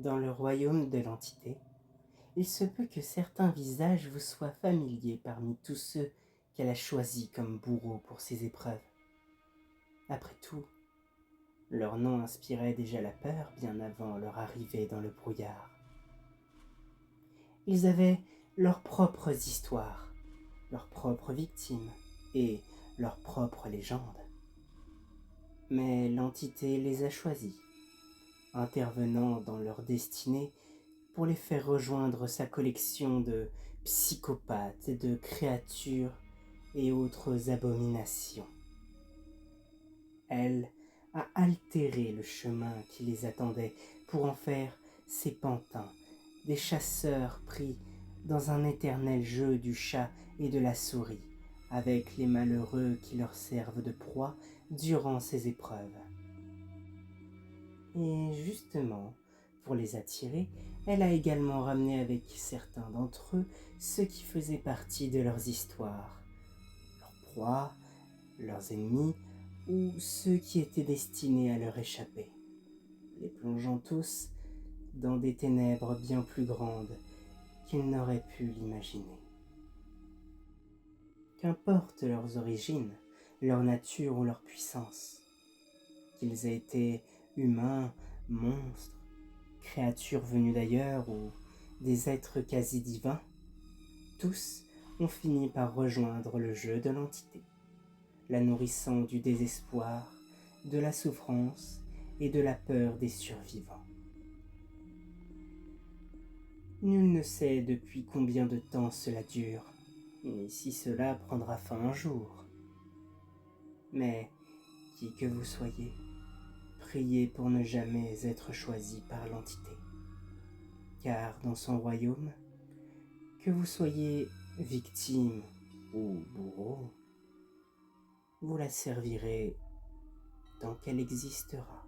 Dans le royaume de l'entité, il se peut que certains visages vous soient familiers parmi tous ceux qu'elle a choisis comme bourreaux pour ses épreuves. Après tout, leur nom inspirait déjà la peur bien avant leur arrivée dans le brouillard. Ils avaient leurs propres histoires, leurs propres victimes et leurs propres légendes. Mais l'entité les a choisis, intervenant dans leur destinée pour les faire rejoindre sa collection de psychopathes et de créatures et autres abominations. Elle a altéré le chemin qui les attendait pour en faire ses pantins, des chasseurs pris dans un éternel jeu du chat et de la souris, avec les malheureux qui leur servent de proie durant ces épreuves. Et justement, pour les attirer, elle a également ramené avec certains d'entre eux ceux qui faisaient partie de leurs histoires, leurs proies, leurs ennemis ou ceux qui étaient destinés à leur échapper, les plongeant tous dans des ténèbres bien plus grandes qu'ils n'auraient pu l'imaginer. Qu'importe leurs origines, leur nature ou leur puissance, qu'ils aient été humains, monstres, créatures venues d'ailleurs ou des êtres quasi divins, tous ont fini par rejoindre le jeu de l'entité, la nourrissant du désespoir, de la souffrance et de la peur des survivants. Nul ne sait depuis combien de temps cela dure, et si cela prendra fin un jour. Mais, qui que vous soyez, priez pour ne jamais être choisi par l'entité, car dans son royaume, que vous soyez victime ou bourreau, vous la servirez tant qu'elle existera.